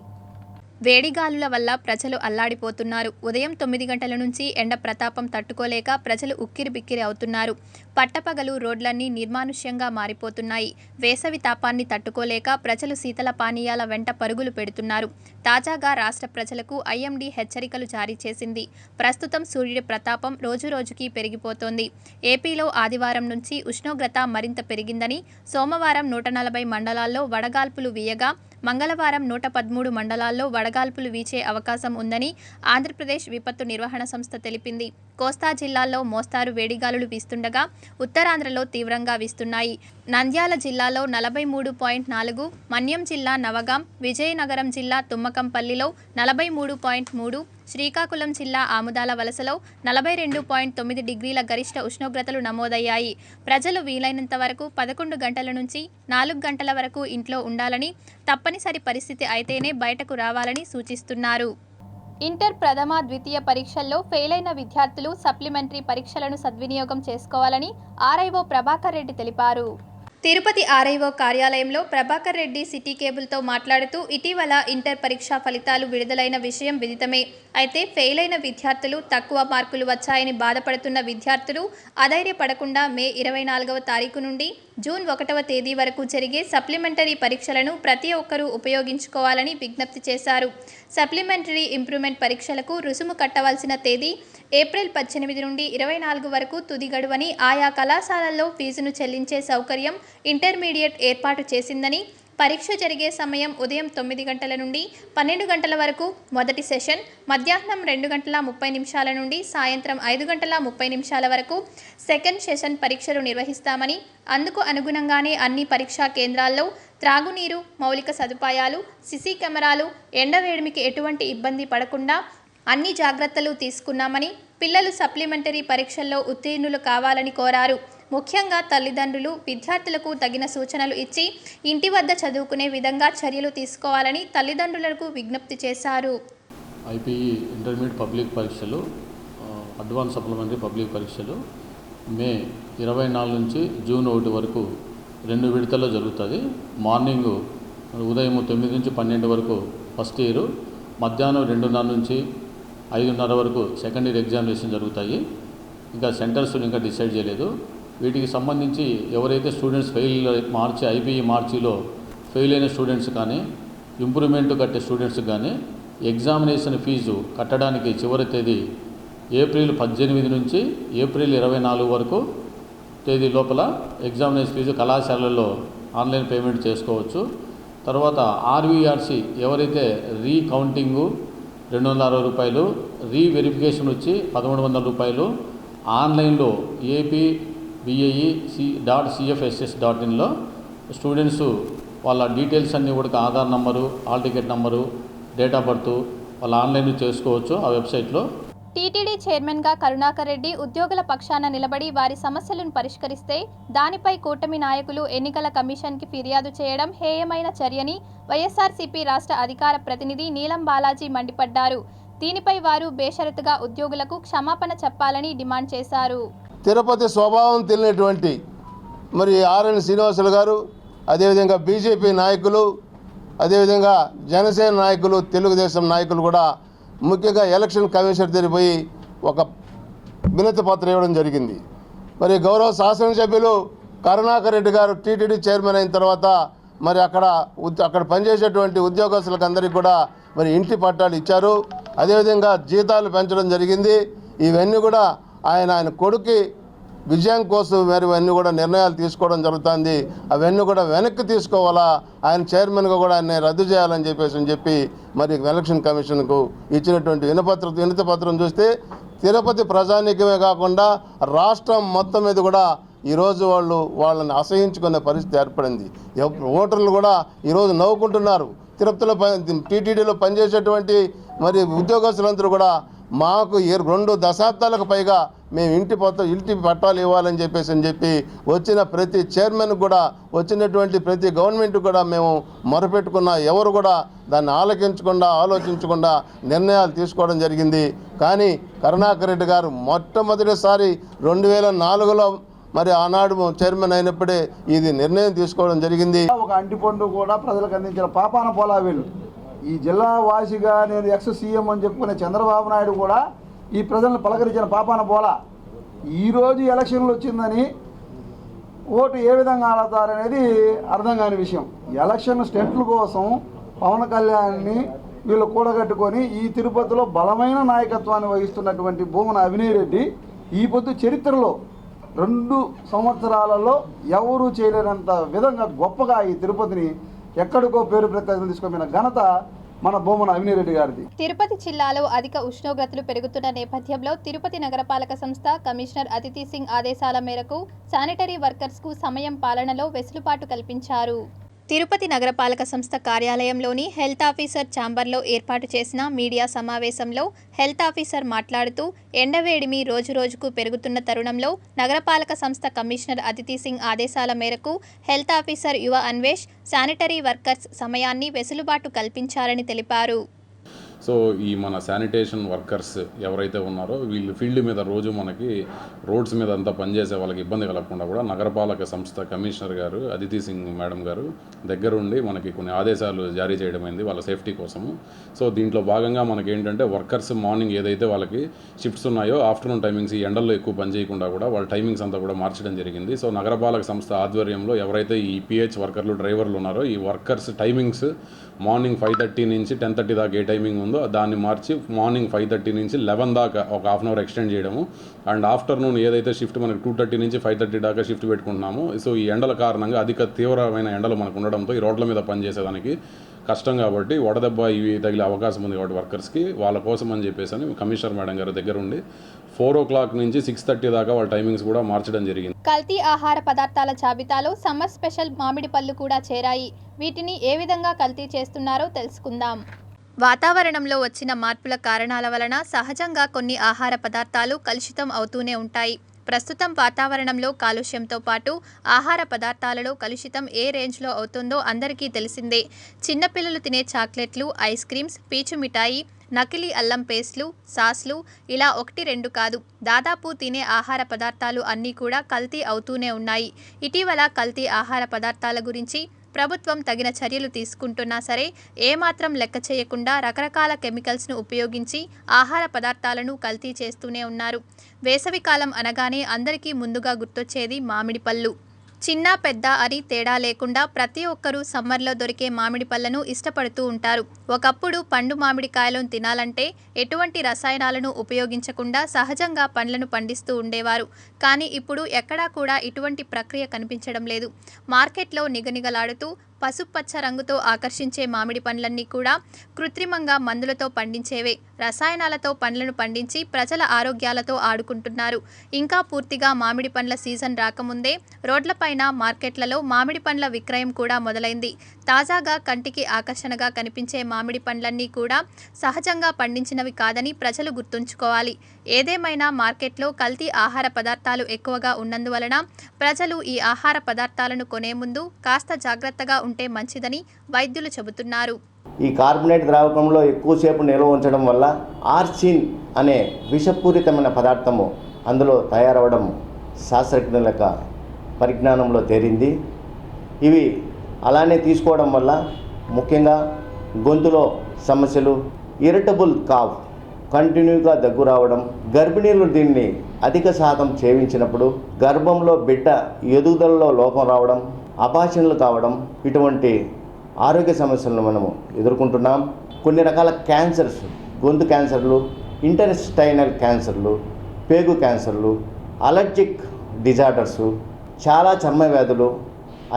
వేడిగాలుల వల్ల ప్రజలు అల్లాడిపోతున్నారు. ఉదయం 9 గంటల నుంచి ఎండ ప్రతాపం తట్టుకోలేక ప్రజలు ఉక్కిరిబిక్కిరి అవుతున్నారు. పట్టపగలు రోడ్లన్నీ నిర్మానుష్యంగా మారిపోతున్నాయి. వేసవి తాపాన్ని తట్టుకోలేక ప్రజలు శీతల పానీయాల వెంట పరుగులు పెడుతున్నారు. తాజాగా రాష్ట్ర ప్రజలకు ఐఎండీ హెచ్చరికలు జారీ చేసింది. ప్రస్తుతం సూర్యుడి ప్రతాపం రోజురోజుకి పెరిగిపోతోంది. ఏపీలో ఆదివారం నుంచి ఉష్ణోగ్రత మరింత పెరిగిందని, సోమవారం 140 మండలాల్లో వడగాల్పులు వీయగా, మంగళవారం 113 మండలాల్లో వడగాల్పులు వీచే అవకాశం ఉందని ఆంధ్రప్రదేశ్ విపత్తు నిర్వహణ సంస్థ తెలిపింది. కోస్తా జిల్లాల్లో మోస్తారు వేడిగాలులు వీస్తుండగా ఉత్తరాంధ్రలో తీవ్రంగా వీస్తున్నాయి. నంద్యాల జిల్లాలో 43.4, మన్యం జిల్లా నవగాం, విజయనగరం జిల్లా తుమ్మకంపల్లిలో 43.3, శ్రీకాకుళం జిల్లా ఆముదాల వలసలో 42.9 డిగ్రీల గరిష్ట ఉష్ణోగ్రతలు నమోదయ్యాయి. ప్రజలు వీలైనంత వరకు 11 గంటల నుంచి 4 గంటల వరకు ఇంట్లో ఉండాలని, తప్పనిసరి పరిస్థితి అయితేనే బయటకు రావాలని సూచిస్తున్నారు. ఇంటర్ ప్రథమ, ద్వితీయ పరీక్షల్లో ఫెయిలైన విద్యార్థులు సప్లిమెంటరీ పరీక్షలను సద్వినియోగం చేసుకోవాలని ఆర్ఐఓ ప్రభాకర్ రెడ్డి తెలిపారు. తిరుపతి ఆర్ఐఓ కార్యాలయంలో ప్రభాకర్ రెడ్డి సిటీ కేబుల్తో మాట్లాడుతూ, ఇటీవల ఇంటర్ పరీక్షా ఫలితాలు విడుదలైన విషయం విదితమే. అయితే ఫెయిల్ అయిన విద్యార్థులు, తక్కువ మార్కులు వచ్చాయని బాధపడుతున్న విద్యార్థులు అధైర్యపడకుండా మే 24వ తారీఖు నుండి జూన్ 1వ తేదీ వరకు జరిగే సప్లిమెంటరీ పరీక్షలను ప్రతి ఒక్కరూ ఉపయోగించుకోవాలని విజ్ఞప్తి చేశారు. సప్లిమెంటరీ ఇంప్రూవ్మెంట్ పరీక్షలకు రుసుము కట్టవలసిన తేదీ ఏప్రిల్ 18 నుండి 24 వరకు తుది గడువని, ఆయా కళాశాలల్లో ఫీజును చెల్లించే సౌకర్యం ఇంటర్మీడియట్ ఏర్పాటు చేసిందని, పరీక్ష జరిగే సమయం ఉదయం 9 గంటల నుండి 12 గంటల వరకు మొదటి సెషన్, మధ్యాహ్నం 2:30 నుండి సాయంత్రం 5:30 వరకు సెకండ్ సెషన్ పరీక్షలు నిర్వహిస్తామని, అందుకు అనుగుణంగానే అన్ని పరీక్షా కేంద్రాల్లో త్రాగునీరు, మౌలిక సదుపాయాలు, సీసీ కెమెరాలు, ఎండవేడిమికి ఎటువంటి ఇబ్బంది పడకుండా అన్ని జాగ్రత్తలు తీసుకున్నామని, పిల్లలు సప్లిమెంటరీ పరీక్షల్లో ఉత్తీర్ణులు కావాలని కోరారు. ముఖ్యంగా తల్లిదండ్రులు విద్యార్థులకు తగిన సూచనలు ఇచ్చి ఇంటి వద్ద చదువుకునే విధంగా చర్యలు తీసుకోవాలని తల్లిదండ్రులకు విజ్ఞప్తి చేశారు. ఐపీఈ ఇంటర్మీడియట్ పబ్లిక్ పరీక్షలు, అడ్వాన్స్ సప్లిమెంటరీ పబ్లిక్ పరీక్షలు మే 24 నుంచి జూన్ 1 వరకు 2 విడతల్లో జరుగుతుంది. మార్నింగ్ ఉదయం 9 నుంచి 12 వరకు ఫస్ట్ ఇయర్, మధ్యాహ్నం 2:30 నుంచి 5:30 వరకు సెకండ్ ఇయర్ ఎగ్జామినేషన్ జరుగుతాయి. ఇంకా సెంటర్స్ ఇంకా డిసైడ్ చేయలేదు. వీటికి సంబంధించి ఎవరైతే స్టూడెంట్స్ ఐపీఈ మార్చిలో ఫెయిల్ అయిన స్టూడెంట్స్ కానీ, ఇంప్రూవ్మెంట్ కట్టే స్టూడెంట్స్ కానీ ఎగ్జామినేషన్ ఫీజు కట్టడానికి చివరి తేదీ ఏప్రిల్ 18 నుంచి ఏప్రిల్ 24 వరకు తేదీ లోపల ఎగ్జామినేషన్ ఫీజు కళాశాలల్లో ఆన్లైన్ పేమెంట్ చేసుకోవచ్చు. తర్వాత ఆర్వీఆర్సీ ఎవరైతే రీకౌంటింగు 260 రూపాయలు, రీవెరిఫికేషన్ వచ్చి 1100 రూపాయలు, ఆన్లైన్లో apbae.cfss.inలో స్టూడెంట్స్ వాళ్ళ డీటెయిల్స్ అన్నీ కూడా Aadhaar number, hall ticket number, date of birth వాళ్ళ ఆన్లైన్లో చేసుకోవచ్చు ఆ వెబ్సైట్లో. టీటీడీ చైర్మన్గా కరుణాకర్ రెడ్డి ఉద్యోగుల పక్షాన నిలబడి వారి సమస్యలను పరిష్కరిస్తే దానిపై కూటమి నాయకులు ఎన్నికల కమిషన్కి ఫిర్యాదు చేయడం హేయమైన చర్యని వైఎస్ఆర్సీపీ రాష్ట్ర అధికార ప్రతినిధి నీలం బాలాజీ మండిపడ్డారు. దీనిపై వారు బేషరతుగా ఉద్యోగులకు క్షమాపణ చెప్పాలని డిమాండ్ చేశారు. తిరుపతి స్వభావం తెలియనటువంటి మరి ఆర్ఎన్ శ్రీనివాసులు గారు, అదేవిధంగా బీజేపీ నాయకులు, అదేవిధంగా జనసేన నాయకులు, తెలుగుదేశం నాయకులు కూడా ముఖ్యంగా ఎలక్షన్ కమిషనర్ దగ్గరికి పోయి ఒక వినతి పత్రం ఇవ్వడం జరిగింది. మరి గౌరవ శాసనసభ్యులు కరుణాకర్ రెడ్డి గారు టీటీడీ చైర్మన్ అయిన తర్వాత మరి అక్కడ పనిచేసేటువంటి ఉద్యోగస్తులకు అందరికీ కూడా మరి ఇంటి పట్టాలు ఇచ్చారు. అదేవిధంగా జీతాలు పెంచడం జరిగింది. ఇవన్నీ కూడా ఆయన కొడుకు విజయం కోసం మరి ఇవన్నీ కూడా నిర్ణయాలు తీసుకోవడం జరుగుతుంది. అవన్నీ కూడా వెనక్కి తీసుకోవాలా, ఆయన చైర్మన్గా కూడా ఆయన రద్దు చేయాలని చెప్పి మరి ఎలక్షన్ కమిషన్కు ఇచ్చినటువంటి వినతి పత్రం చూస్తే తిరుపతి ప్రజానీకమే కాకుండా రాష్ట్రం మొత్తం మీద కూడా ఈరోజు వాళ్ళని అసహించుకునే పరిస్థితి ఏర్పడింది. ఓటర్లు కూడా ఈరోజు నవ్వుకుంటున్నారు. తిరుపతిలో టీటీడీలో పనిచేసేటువంటి మరి ఉద్యోగస్తులందరూ కూడా మాకు 2 దశాబ్దాలకు పైగా మేము ఇంటి పట్టాలు ఇవ్వాలని చెప్పి వచ్చిన ప్రతి చైర్మన్ కూడా, వచ్చినటువంటి ప్రతి గవర్నమెంట్ కూడా మేము మొరపెట్టుకున్న ఎవరు కూడా దాన్ని ఆలోచించకుండా నిర్ణయాలు తీసుకోవడం జరిగింది. కానీ కరుణాకర్ రెడ్డి గారు మొట్టమొదటిసారి 2004లో మరి ఆనాడు చైర్మన్ అయినప్పుడే ఇది నిర్ణయం తీసుకోవడం జరిగింది. ఒక అంటిపండు కూడా ప్రజలకు అందించిన పాపాన పోలా వీళ్ళు. ఈ జిల్లా వాసిగా నేను ఎక్స్ సీఎం అని చెప్పుకునే చంద్రబాబు నాయుడు కూడా ఈ ప్రజలను పలకరించిన పాపాన పోలా. ఈరోజు ఎలక్షన్లు వచ్చిందని ఓటు ఏ విధంగా ఆడతారనేది అర్థం కాని విషయం. ఎలక్షన్ స్టెంట్ల కోసం పవన్ కళ్యాణ్ని వీళ్ళు కూడగట్టుకొని ఈ తిరుపతిలో బలమైన నాయకత్వాన్ని వహిస్తున్నటువంటి భూమన అవినయ్ రెడ్డి ఈ పొద్దు చరిత్రలో 2 సంవత్సరాలలో ఎవరూ చేయలేనంత విధంగా గొప్పగా ఈ తిరుపతిని ఎక్కడికో పేరు ప్రఖ్యాతులు తీసుకున్న ఘనత మన భూమన అవినయ్ రెడ్డి గారిది. తిరుపతి జిల్లాలో అధిక ఉష్ణోగ్రతలు పెరుగుతున్న నేపథ్యంలో తిరుపతి నగరపాలక సంస్థ కమిషనర్ అదితి సింగ్ ఆదేశాల మేరకు శానిటరీ వర్కర్స్కు సమయం పాలనలో వెసులుబాటు కల్పించారు. తిరుపతి నగరపాలక సంస్థ కార్యాలయంలోని హెల్త్ ఆఫీసర్ ఛాంబర్లో ఏర్పాటు చేసిన మీడియా సమావేశంలో హెల్త్ ఆఫీసర్ మాట్లాడుతూ ఎండవేడిమి రోజురోజుకు పెరుగుతున్న తరుణంలో నగరపాలక సంస్థ కమిషనర్ అదితి సింగ్ ఆదేశాల మేరకు హెల్త్ ఆఫీసర్ యువ అన్వేష్ శానిటరీ వర్కర్స్ సమయాన్ని వెసులుబాటు కల్పించారని తెలిపారు. సో ఈ మన శానిటేషన్ వర్కర్స్ ఎవరైతే ఉన్నారో వీళ్ళు ఫీల్డ్ మీద రోజు మనకి రోడ్స్ మీద అంతా పనిచేసే వాళ్ళకి ఇబ్బంది కలగకుండా కూడా నగరపాలక సంస్థ కమిషనర్ గారు అదితి సింగ్ మేడం గారు దగ్గరుండి మనకి కొన్ని ఆదేశాలు జారీ చేయడమైంది వాళ్ళ సేఫ్టీ కోసము. సో దీంట్లో భాగంగా మనకి ఏంటంటే వర్కర్స్ మార్నింగ్ ఏదైతే వాళ్ళకి షిఫ్ట్స్ ఉన్నాయో ఆఫ్టర్నూన్ టైమింగ్స్ ఈ ఎండల్లో ఎక్కువ పని చేయకుండా కూడా వాళ్ళ టైమింగ్స్ అంతా కూడా మార్చడం జరిగింది. సో నగరపాలక సంస్థ ఆధ్వర్యంలో ఎవరైతే ఈ పిహెచ్ వర్కర్లు డ్రైవర్లు ఉన్నారో ఈ వర్కర్స్ టైమింగ్స్ మార్నింగ్ 5:30 నుంచి 10:30 దాకా ఏ టైమింగ్ ఉందో దాన్ని మార్చి మార్నింగ్ 5:30 నుంచి 11 దాకా ఒక హాఫ్ అన్ అవర్ ఎక్స్టెండ్ చేయడము. అండ్ ఆఫ్టర్నూన్ ఏదైతే షిఫ్ట్ మనకి 2:30 నుంచి 5:30 దాకా షిఫ్ట్ పెట్టుకుంటున్నాము. సో ఈ ఎండల కారణంగా అధిక తీవ్రమైన ఎండలు మనకు ఉండడంతో ఈ రోడ్ల మీద పనిచేసేదానికి కష్టం కాబట్టి వడదెబ్బ ఇవి తగిలే అవకాశం ఉంది కాబట్టి వర్కర్స్కి వాళ్ళ కోసం అని చెప్పేసి కమిషనర్ మేడం గారి దగ్గర ఉండి 4 నుంచి 6:30 దాకా వాళ్ళ టైమింగ్స్ కూడా మార్చడం జరిగింది. కల్తీ ఆహార పదార్థాల జాబితాలో సమ్మర్ స్పెషల్ మామిడి పళ్ళు కూడా చేరాయి. వీటిని ఏ విధంగా కల్తీ చేస్తున్నారో తెలుసుకుందాం. వాతావరణంలో వచ్చిన మార్పుల కారణాల వలన సహజంగా కొన్ని ఆహార పదార్థాలు కలుషితం అవుతూనే ఉంటాయి. ప్రస్తుతం వాతావరణంలో కాలుష్యంతో పాటు ఆహార పదార్థాలలో కలుషితం ఏ రేంజ్లో అవుతుందో అందరికీ తెలిసిందే. చిన్నపిల్లలు తినే చాక్లెట్లు, ఐస్ క్రీమ్స్, పీచు మిఠాయి, నకిలీ అల్లం పేస్ట్లు, సాస్లు ఇలా 1-2 కాదు, దాదాపు తినే ఆహార పదార్థాలు అన్నీ కూడా కల్తీ అవుతూనే ఉన్నాయి. ఇటీవల కల్తీ ఆహార పదార్థాల గురించి ప్రభుత్వం తగిన చర్యలు తీసుకుంటున్నా సరే ఏమాత్రం లెక్క చేయకుండా రకరకాల కెమికల్స్ను ఉపయోగించి ఆహార పదార్థాలను కల్తీ చేస్తూనే ఉన్నారు. వేసవికాలం అనగానే అందరికీ ముందుగా గుర్తొచ్చేది మామిడి పళ్ళు. చిన్న పెద్ద అని తేడా లేకుండా ప్రతి ఒక్కరూ సమ్మర్లో దొరికే మామిడి పళ్ళను ఇష్టపడుతూ ఉంటారు. ఒకప్పుడు పండు మామిడికాయలను తినాలంటే ఎటువంటి రసాయనాలను ఉపయోగించకుండా సహజంగా పండ్లను పండిస్తూ ఉండేవారు. కానీ ఇప్పుడు ఎక్కడా కూడా ఇటువంటి ప్రక్రియ కనిపించడం లేదు. మార్కెట్లో నిగనిగలాడుతూ పసుపచ్చ రంగుతో ఆకర్షించే మామిడి పండ్లన్నీ కూడా కృత్రిమంగా మందులతో పండించేవే. రసాయనాలతో పండ్లను పండించి ప్రజల ఆరోగ్యాలతో ఆడుకుంటున్నారు. ఇంకా పూర్తిగా మామిడి పండ్ల సీజన్ రాకముందే రోడ్లపైన, మార్కెట్లలో మామిడి పండ్ల విక్రయం కూడా మొదలైంది. తాజాగా కంటికి ఆకర్షణగా కనిపించే మామిడి పండ్లన్నీ కూడా సహజంగా పండించినవి కాదని ప్రజలు గుర్తుంచుకోవాలి. ఏదేమైనా మార్కెట్లో కల్తీ ఆహార పదార్థాలు ఎక్కువగా ఉన్నందువలన ప్రజలు ఈ ఆహార పదార్థాలను కొనే ముందు కాస్త జాగ్రత్తగా ఉంటే మంచిదని వైద్యులు చెబుతున్నారు. ఈ కార్బోనేట్ ద్రావకంలో ఎక్కువసేపు నిల్వ ఉంచడం వల్ల ఆర్సిన్ అనే విషపూరితమైన పదార్థము అందులో తయారవడం శాస్త్రజ్ఞుల యొక్క పరిజ్ఞానంలో తేలింది. ఇవి అలానే తీసుకోవడం వల్ల ముఖ్యంగా గొంతులో సమస్యలు, ఇరిటబుల్ కాఫ్, కంటిన్యూగా దగ్గు రావడం, గర్భిణీలు దీన్ని అధిక శాతం సేవించినప్పుడు గర్భంలో బిడ్డ ఎదుగుదలలో లోపం రావడం, అపాచనలు కావడం, ఇటువంటి ఆరోగ్య సమస్యలను మనము ఎదుర్కొంటున్నాం. కొన్ని రకాల క్యాన్సర్స్, గొంతు క్యాన్సర్లు, ఇంటెస్టైనల్ క్యాన్సర్లు, పేగు క్యాన్సర్లు, అలర్జిక్ డిజార్డర్సు, చాలా చర్మ వ్యాధులు,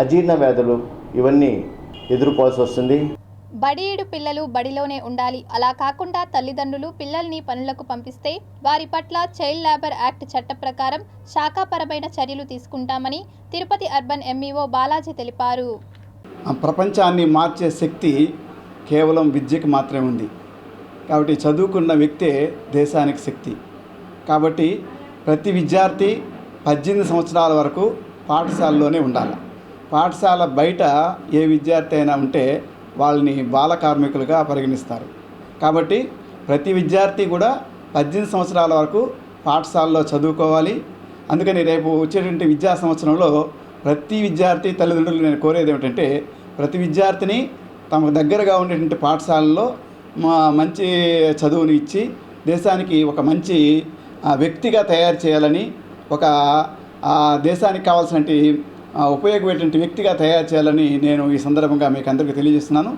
అజీర్ణ వ్యాధులు ఇవన్నీ ఎదుర్కోవాల్సి వస్తుంది. బడియేడు పిల్లలు బడిలోనే ఉండాలి. అలా కాకుండా తల్లిదండ్రులు పిల్లల్ని పనులకు పంపిస్తే వారి పట్ల చైల్డ్ లేబర్ యాక్ట్ చట్ట ప్రకారం శాఖాపరమైన చర్యలు తీసుకుంటామని తిరుపతి అర్బన్ ఎంఈఓ బాలాజీ తెలిపారు. ప్రపంచాన్ని మార్చే శక్తి కేవలం విద్యకు మాత్రమే ఉంది. కాబట్టి చదువుకున్న వ్యక్తే దేశానికి శక్తి. కాబట్టి ప్రతి విద్యార్థి 18 సంవత్సరాల వరకు పాఠశాలలోనే ఉండాలి. పాఠశాల బయట ఏ విద్యార్థి అయినా ఉంటే వాళ్ళని బాల కార్మికులుగా పరిగణిస్తారు. కాబట్టి ప్రతి విద్యార్థి కూడా 18 సంవత్సరాల వరకు పాఠశాలలో చదువుకోవాలి. అందుకని రేపు వచ్చేటువంటి విద్యా సంవత్సరంలో ప్రతి విద్యార్థి తల్లిదండ్రులు నేను కోరేది ఏమిటంటే ప్రతి విద్యార్థిని తమకు దగ్గరగా ఉండేటువంటి పాఠశాలలో మంచి చదువుని ఇచ్చి దేశానికి ఒక మంచి వ్యక్తిగా తయారు చేయాలని, ఒక దేశానికి కావాల్సినటువంటి ఉపయోగపడేటువంటి వ్యక్తిగా తయారు చేయాలని నేను ఈ సందర్భంగా మీకు అందరికీ తెలియజేస్తున్నాను.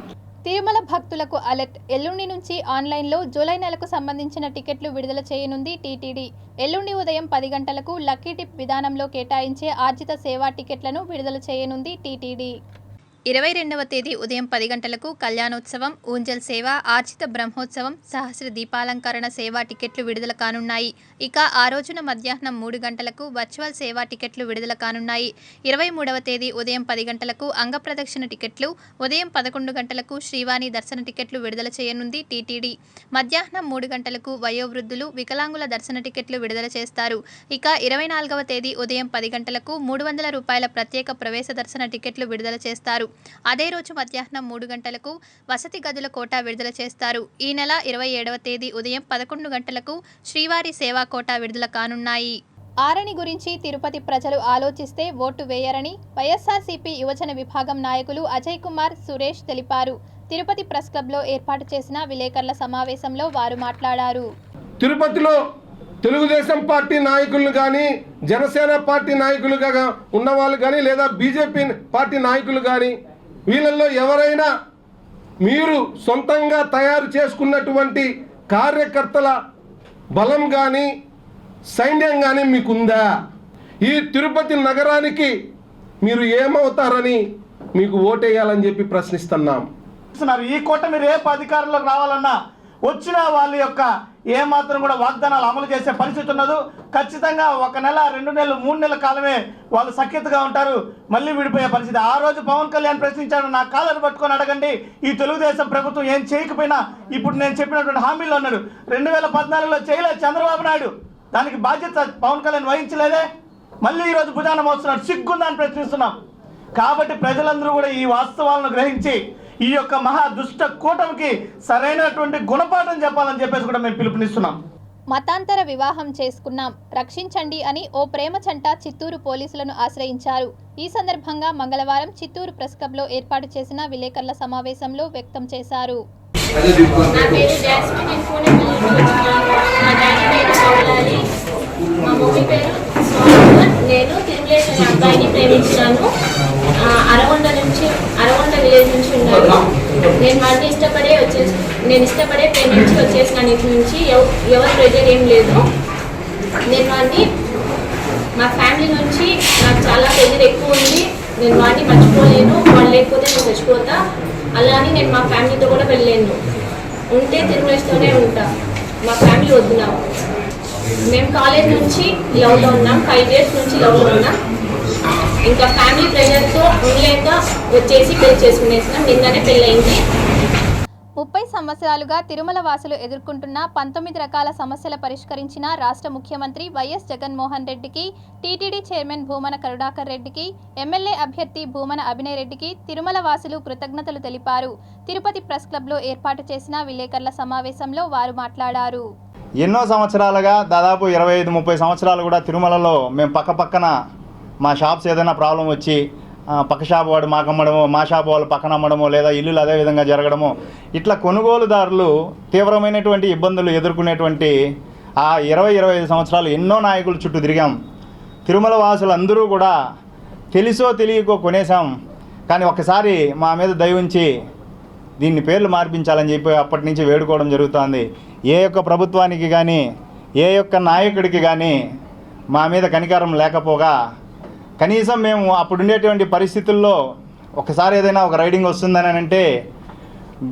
తిరుమల భక్తులకు అలర్ట్. ఎల్లుండి నుంచి ఆన్లైన్లో జూలై నెలకు సంబంధించిన టికెట్లు విడుదల చేయనుంది టీటీడీ. ఎల్లుండి ఉదయం 10 గంటలకు లక్కీ టిప్ విధానంలో కేటాయించే ఆర్జిత సేవా టికెట్లను విడుదల చేయనుంది టీటీడీ. 22వ తేదీ ఉదయం 10 గంటలకు కళ్యాణోత్సవం, ఊంజల్ సేవ, ఆర్జిత బ్రహ్మోత్సవం, సహస్ర దీపాలంకరణ సేవా టికెట్లు విడుదల కానున్నాయి. ఇక ఆ రోజున మధ్యాహ్నం 3 గంటలకు వర్చువల్ సేవా టికెట్లు విడుదల కానున్నాయి. 23వ తేదీ ఉదయం 10 గంటలకు అంగప్రదక్షిణ టికెట్లు, ఉదయం 11 గంటలకు శ్రీవాణి దర్శన టికెట్లు విడుదల చేయనుంది టీటీడీ. మధ్యాహ్నం 3 గంటలకు వయోవృద్ధులు, వికలాంగుల దర్శన టికెట్లు విడుదల చేస్తారు. ఇక 24వ తేదీ ఉదయం 10 గంటలకు 300 రూపాయల ప్రత్యేక ప్రవేశ దర్శన టికెట్లు విడుదల చేస్తారు. అదే రోజు మధ్యాహ్నం 3 గంటలకు వసతి గదుల కోటా విడుదల చేస్తారు. ఈ నెల 27వ తేదీ ఉదయం 11 గంటలకు శ్రీవారి సేవా కోటా విడుదల కానున్నాయి. ఆరణి గురించి తిరుపతి ప్రజలు ఆలోచిస్తే ఓటు వేయరని వైఎస్ఆర్సీపీ యువజన విభాగం నాయకులు అజయ్ కుమార్, సురేష్ తెలిపారు. తిరుపతి ప్రెస్ క్లబ్లో ఏర్పాటు చేసిన విలేకరుల సమావేశంలో వారు మాట్లాడారు. తిరుపతిలో తెలుగుదేశం పార్టీ నాయకులను కానీ, జనసేన పార్టీ నాయకులుగా ఉన్నవాళ్ళు కానీ, లేదా బీజేపీ పార్టీ నాయకులు కానీ, వీళ్ళల్లో ఎవరైనా మీరు సొంతంగా తయారు చేసుకున్నటువంటి కార్యకర్తల బలం కానీ, సైన్యం కానీ మీకుందా? ఈ తిరుపతి నగరానికి మీరు ఏమవుతారని మీకు ఓటేయాలని చెప్పి ప్రశ్నిస్తున్నాం. ఈ కూటమి రేపు అధికారంలోకి రావాలన్నా వచ్చిన వాళ్ళ యొక్క ఏమాత్రం కూడా వాగ్దానాలు అమలు చేసే పరిస్థితి ఉన్నదో. ఖచ్చితంగా 1 నెల 2 నెలలు 3 నెలల కాలమే వాళ్ళు సఖ్యతగా ఉంటారు, మళ్ళీ విడిపోయే పరిస్థితి. ఆ రోజు పవన్ కళ్యాణ్ ప్రశ్నించాడు, నా కాళ్ళను పట్టుకొని అడగండి ఈ తెలుగుదేశం ప్రభుత్వం ఏం చేయకపోయినా ఇప్పుడు నేను చెప్పినటువంటి హామీలు అన్నాడు. 2014లో చేయలేదు చంద్రబాబు నాయుడు, దానికి బాధ్యత పవన్ కళ్యాణ్ వహించలేదే, మళ్ళీ ఈరోజు భుజాన మోస్తున్నాడు, సిగ్గుందని ప్రశ్నిస్తున్నాం. కాబట్టి ప్రజలందరూ కూడా ఈ వాస్తవాలను గ్రహించి ఈ యొక్క మహా దుష్ట కూటమికి సరైనటువంటి గుణపాఠం చెప్పాలని చెప్పేసి కూడా మేము పిలుపునిస్తున్నాం. మతాంతర వివాహం చేసుకున్నాం, రక్షించండి అని ఓ ప్రేమ జంట చిత్తూరు పోలీసులను ఆశ్రయించారు. ఈ సందర్భంగా మంగళవారం చిత్తూరు ప్రెస్ క్లబ్లో ఏర్పాటు చేసిన విలేకరుల సమావేశంలో వ్యక్తం చేశారు. నేను తిరుమలేశ్వరి అబ్బాయిని ప్రేమించాను. అరగొండ విలేజ్ నుంచి ఉన్నాను. నేను వాటిని ఇష్టపడే ప్రేమించి వచ్చేసిన ఇంటి నుంచి ఎవరి ప్రెజర్ ఏం లేదు. నేను వాడిని మా ఫ్యామిలీ నుంచి నాకు చాలా ప్రెజర్ ఎక్కువ ఉంది. నేను వాడిని మర్చిపోలేను, వాళ్ళు లేకపోతే నేను చచ్చిపోతా. అలా అని నేను మా ఫ్యామిలీతో కూడా వెళ్ళలేను. ఉంటే తిరుమలేస్తోనే ఉంటా, మా ఫ్యామిలీ వద్దున్నాము. మేము కాలేజ్ నుంచి లవ్లో ఉన్నాం, 5 years నుంచి లవ్లో ఉన్నాం. ఇంకా ఫ్యామిలీ ప్రెజర్తో ఉండలేక వచ్చేసి పెళ్లి చేసుకునేసినాం. నిన్ననే పెళ్ళయింది. 30 సంవత్సరాలుగా తిరుమల వాసులు ఎదుర్కొంటున్న 19 రకాల సమస్యల పరిష్కరించిన రాష్ట్ర ముఖ్యమంత్రి వైఎస్ జగన్మోహన్ రెడ్డికి, టీటీడీ చైర్మన్ భూమన కరుణాకర్ రెడ్డికి, ఎమ్మెల్యే అభ్యర్థి భూమన అభినయ్ రెడ్డికి తిరుమల వాసులు కృతజ్ఞతలు తెలిపారు. తిరుపతి ప్రెస్ క్లబ్లో ఏర్పాటు చేసిన విలేకరుల సమావేశంలో వారు మాట్లాడారు. ఎన్నో సంవత్సరాలుగా దాదాపు 25-30 సంవత్సరాలు కూడా తిరుమలలో మేము పక్కన మా షాప్స్ ఏదైనా ప్రాబ్లం వచ్చి పక్క షాప్ వాడు మాకు అమ్మడమో, మా షాప్ వాళ్ళు పక్కన అమ్మడమో, లేదా ఇల్లులు అదే విధంగా జరగడమో, ఇట్లా కొనుగోలుదారులు తీవ్రమైనటువంటి ఇబ్బందులు ఎదుర్కొనేటువంటి ఆ 20-25 సంవత్సరాలు ఎన్నో నాయకుల చుట్టూ తిరిగాం. తిరుమల వాసులందరూ కూడా తెలిసో తెలియకో కొనేసాం. కానీ ఒక్కసారి మా మీద దయ ఉంచి దీన్ని పేర్లు మార్పించాలని చెప్పి అప్పటి నుంచి వేడుకోవడం జరుగుతోంది. ఏ యొక్క ప్రభుత్వానికి కానీ ఏ యొక్క నాయకుడికి కానీ మా మీద కనికరం లేకపోగా, కనీసం మేము అప్పుడుండేటువంటి పరిస్థితుల్లో ఒకసారి ఏదైనా ఒక రైడింగ్ వస్తుందని అంటే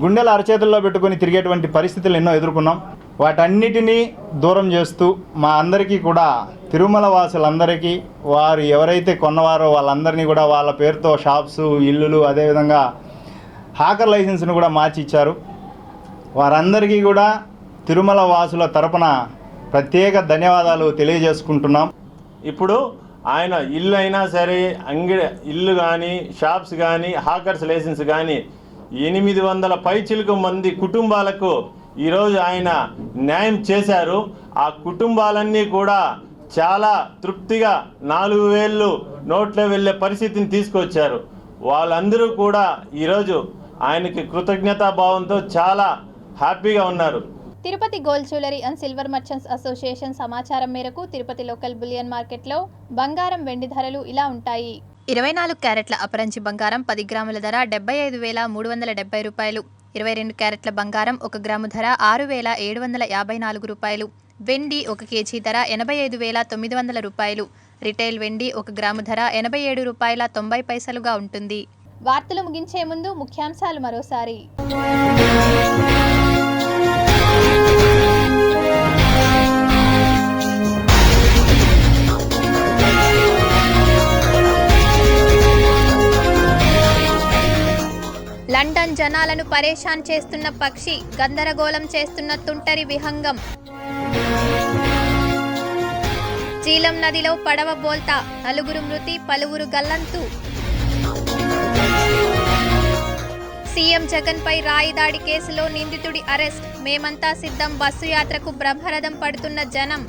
గుండెల అరచేతుల్లో పెట్టుకొని తిరిగేటువంటి పరిస్థితులు ఎన్నో ఎదుర్కొన్నాం. వాటన్నిటినీ దూరం చేస్తూ మా అందరికీ కూడా తిరుమల వాసులందరికీ వారు ఎవరైతే కొన్నవారో వాళ్ళందరినీ కూడా వాళ్ళ పేరుతో షాప్స్, ఇల్లులు, అదేవిధంగా హాకర్ లైసెన్స్ను కూడా మార్చి ఇచ్చారు. వారందరికీ కూడా తిరుమల వాసుల తరపున ప్రత్యేక ధన్యవాదాలు తెలియజేసుకుంటున్నాం. ఇప్పుడు ఆయన ఇల్లు అయినా సరే, ఇల్లు కానీ, షాప్స్ కానీ, హాకర్స్ లైసెన్స్ కానీ 800 పైచిలుకు మంది కుటుంబాలకు ఈరోజు ఆయన న్యాయం చేశారు. ఆ కుటుంబాలన్నీ కూడా చాలా తృప్తిగా 4000 నోట్లో వెళ్ళే పరిస్థితిని తీసుకొచ్చారు. వాళ్ళందరూ కూడా ఈరోజు ఆయనకి కృతజ్ఞతాభావంతో చాలా హ్యాపీగా ఉన్నారు. Tirupati gold jewellery and silver merchants association సమాచారం మేరకు తిరుపతి లోకల్ బులియన్ మార్కెట్లో బంగారం, వెండి ధరలు ఇలా ఉంటాయి. 24 క్యారెట్ల అపరంజి బంగారం 10 గ్రాముల ధర 75,370 రూపాయలు. 22 క్యారెట్ల బంగారం 1 గ్రాము ధర 6,754 రూపాయలు. వెండి 1 కేజీ ధర 85,900 రూపాయలు. రిటైల్ వెండి 1 గ్రాము ధర 87 రూపాయల 90 పైసలుగా ఉంటుంది. వార్తలు ముగించే ముందు ముఖ్యాంశాలు మరోసారి. లండన్ జనాలను పరేషాన్ చేస్తున్న పక్షి, గందరగోళం చేస్తున్న తుంటరి విహంగం. జీలం నదిలో పడవ బోల్తా, 4 మృతి, పలువురు గల్లంతు. సీఎం జగన్ పై రాయి దాడి కేసులో నిందితుడి అరెస్ట్, మేమంతా సిద్ధం, బస్సు యాత్రకు బ్రహ్మరథం పడుతున్న జనం.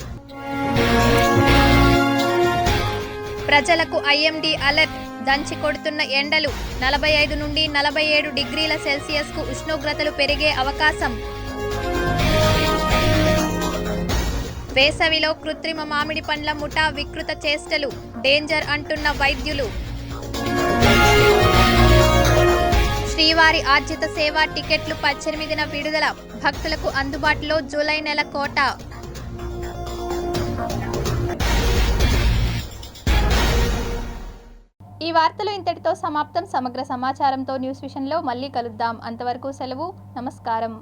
ప్రజలకు ఐఎండీ అలర్ట్, దంచి కొడుతున్న ఎండలు, 45 నుండి 47 డిగ్రీల సెల్సియస్కు ఉష్ణోగ్రతలు పెరిగే అవకాశం. వేసవిలో కృత్రిమ మామిడి పండ్ల ముఠా వికృత చేష్టలు, డేంజర్ అంటున్న వైద్యులు. శ్రీవారి ఆర్జిత సేవ టికెట్లు 18న విడుదల, భక్తులకు అందుబాటులో జూలై నెల కోట. ఈ వార్తలు ఇంతటితో సమాప్తం. సమగ్ర సమాచారంతో న్యూస్ విషన్లో మళ్ళీ కలుద్దాం. అంతవరకు సెలవు. నమస్కారం.